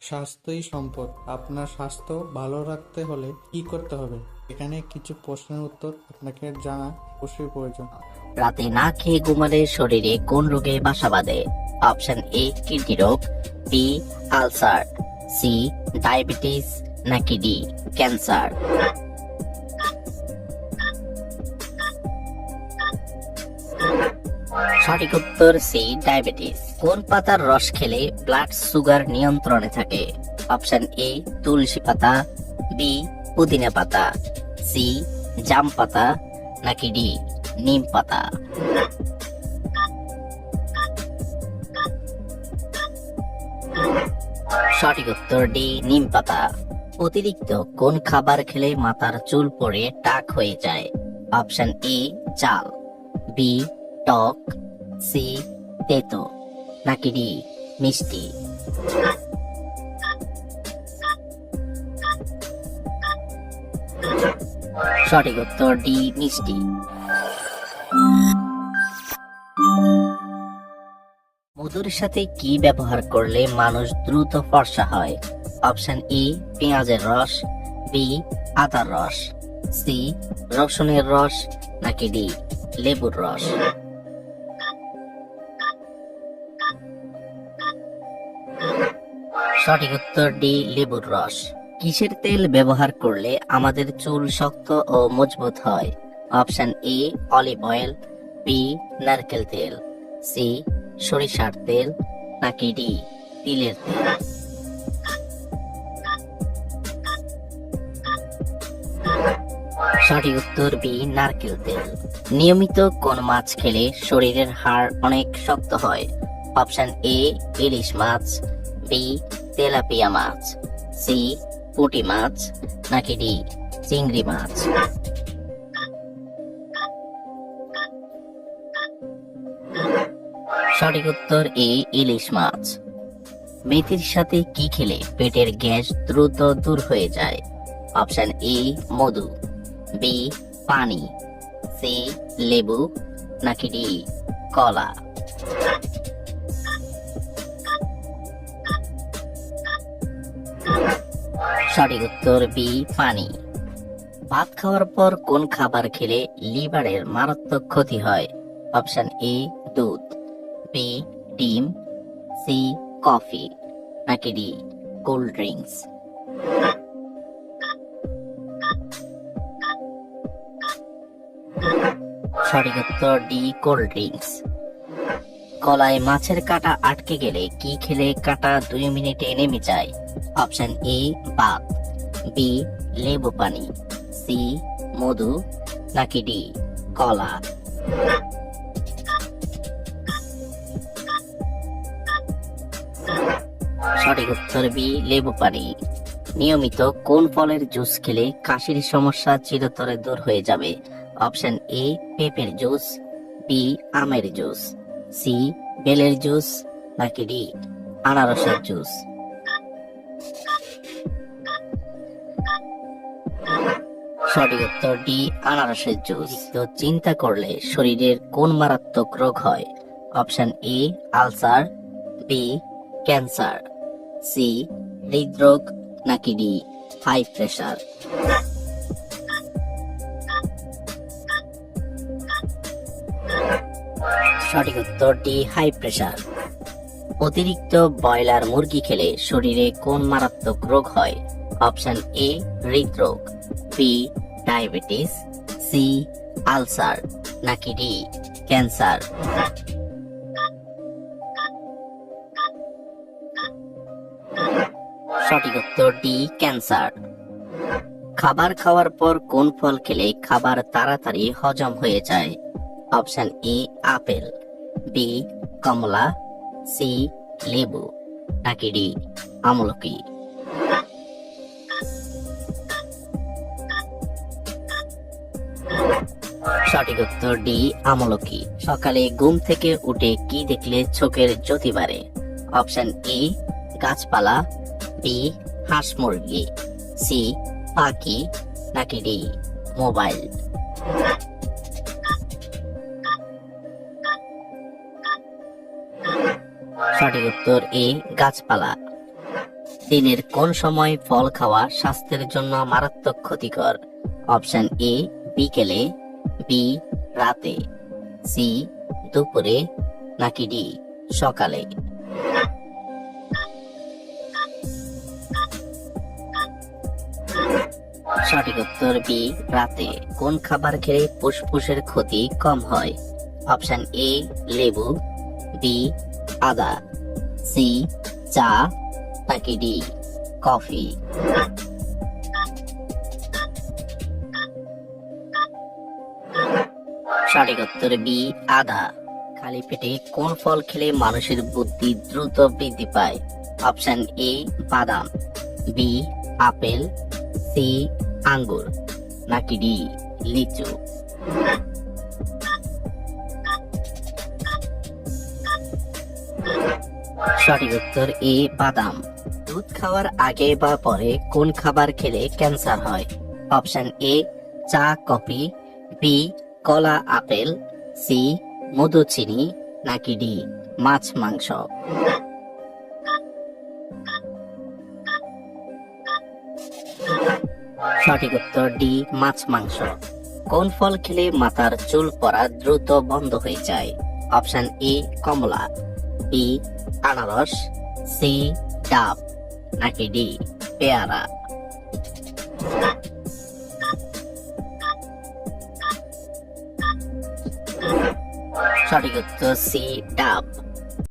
স্বাস্থ্যই সম্পদ। আপনার স্বাস্থ্য ভালো রাখতে হলে কি করতে হবে? এখানে কিছু প্রশ্নের উত্তর আপনাকে জানা অবশ্যই প্রয়োজন। রাতে না খেয়ে ঘুমালে শরীরে কোন রোগে বাসা বাঁধে? অপশন এ কিডনি রোগ, বি আলসার, সি ডায়াবেটিস, নাকি ডি ক্যান্সার। সঠিক উত্তর সি ডায়াবেটিস। কোন পাতার রস খেলে ব্লাড সুগার নিয়ন্ত্রণে থাকে? অপশন এ তুলসী পাতা, বি পুদিনা পাতা, সি জাম পাতা, নাকি ডি নিম পাতা। সঠিক উত্তর ডি নিম পাতা। অতিরিক্ত কোন খাবার খেলে মাথার চুল পড়ে টাক হয়ে যায়? অপশন এ চাল, বি টক, সি তেতো, নাকি ডি মিষ্টি। সঠিক উত্তর ডি মিষ্টি। মধুর সাথে কি ব্যবহার করলে মানুষ দ্রুত ফর্সা হয়? অপশন এ পেঁয়াজের রস, বি আদার রস, সি রসুনের রস, নাকি ডি লেবুর রস। সঠিক উত্তর ডি লেবুর রস। কিসের তেল ব্যবহার করলে আমাদের চুল শক্ত ও মজবুত হয়? Option A olive oil, B নারকেল তেল, সি সরিষার তেল, নাকি ডি তিলের তেল। সঠিক উত্তর বি নারকেল তেল। নিয়মিত কোন মাছ খেলে শরীরের হাড় অনেক শক্ত হয়? অপশন এ ইলিশ মাছ, বি তেলাপিয়া মাছ, সি পুঁটি মাছ, নাকি ডি চিংড়ি মাছ। সঠিক উত্তর এ ইলিশ মাছ। মেথির সাথে কি খেলে পেটের গ্যাস দ্রুত দূর হয়ে যায়? অপশন এ মধু, বি পানি, সি লেবু, নাকি ডি কলা। সঠিক উত্তর বি পানি। ভাত খাওয়ার পর কোন খাবার খেলে লিভারের মারাত্মক ক্ষতি হয়? অপশন এ দুধ, বি ডিম, সি কফি, নাকি ডি কোল্ড ড্রিঙ্কস। সঠিক উত্তর ডি কোল্ড ড্রিঙ্কস। গলায় মাছের কাঁটা আটকে গেলে কি খেলে কাঁটা 2 মিনিটে নেমে যায়? অপশন এ ভাত, বি লেবু পানি, সি মধু, নাকি ডি কলা। সঠিক উত্তর বি লেবু পানি। নিয়মিত কোন ফলের জুস খেলে কাশির সমস্যা চিরতরে দূর হয়ে যাবে? অপশন এ পেঁপের জুস, বি আমের জুস, সি বেলের জুস, নাকি ডি আনারসের জুস। সঠিক উত্তর ডি আনারসের জুস। তো চিন্তা করলে শরীরের কোন মারাত্মক রোগ হয়? Option A ulcer, B cancer, C হৃদরোগ, নাকি ডি হাই প্রেসার। সঠিক উত্তর ডি হাই প্রেসার। অতিরিক্ত ব্রয়লার মুরগি খেলে শরীরে কোন মারাত্মক রোগ হয়? অপশন এ হৃদরোগ, বি ডায়াবেটিস, সি আলসার, নাকি ডি ক্যান্সার। সঠিক উত্তর ডি ক্যান্সার। খাবার খাওয়ার পর কোন ফল খেলে খাবার তাড়াতাড়ি হজম হয়ে যায়? অপশন এ আপেল, বি কমলা, সি লেবু, নাকি ডি আমলকি। সঠিক উত্তর ডি আমলকি। সকালে ঘুম থেকে উঠে কি দেখলে চোখের জ্যোতি বাড়ে? অপশন এ গাছপালা, বি হাঁস মুরগি, সি পাখি, নাকি ডি মোবাইল। সঠিক উত্তর এ গাছপালা। দিনের কোন সময় ফল খাওয়া স্বাস্থ্যের জন্য মারাত্মক ক্ষতিকর? অপশন এ বিকেলে, বি রাতে, সি দুপুরে, নাকি ডি সকালে? সঠিক উত্তর বি রাতে। কোন খাবার খেলে ফুসফুসের ক্ষতি কম হয়? অপশন এ লেবু, বি আদা, সি চা, নাকি ডি কফি? সঠিক উত্তর বি আদা। খালি পেটে কোন ফল খেলে মানুষের বুদ্ধি দ্রুত বৃদ্ধি পায়? অপশন এ বাদাম, বি আপেল, সি আঙ্গুর, নাকি ডি লিচু? সঠিক উত্তর এ বাদাম। দুধ খাওয়ার আগে বা পরে কোন খাবার খেলে ক্যান্সার হয়? অপশন এ চা কফি, বি কলা আপেল, সি মধু চিনি, নাকি ডি মাছ মাংস? সঠিক উত্তর ডি মাছ মাংস। কোন ফল খেলে মাথার চুল পড়া দ্রুত বন্ধ হয়ে যায়? অপশন এ কমলা, বি আনারস, সি ডাব, নাকি ডি পেয়ারা? সঠিক উত্তর সি ডাব।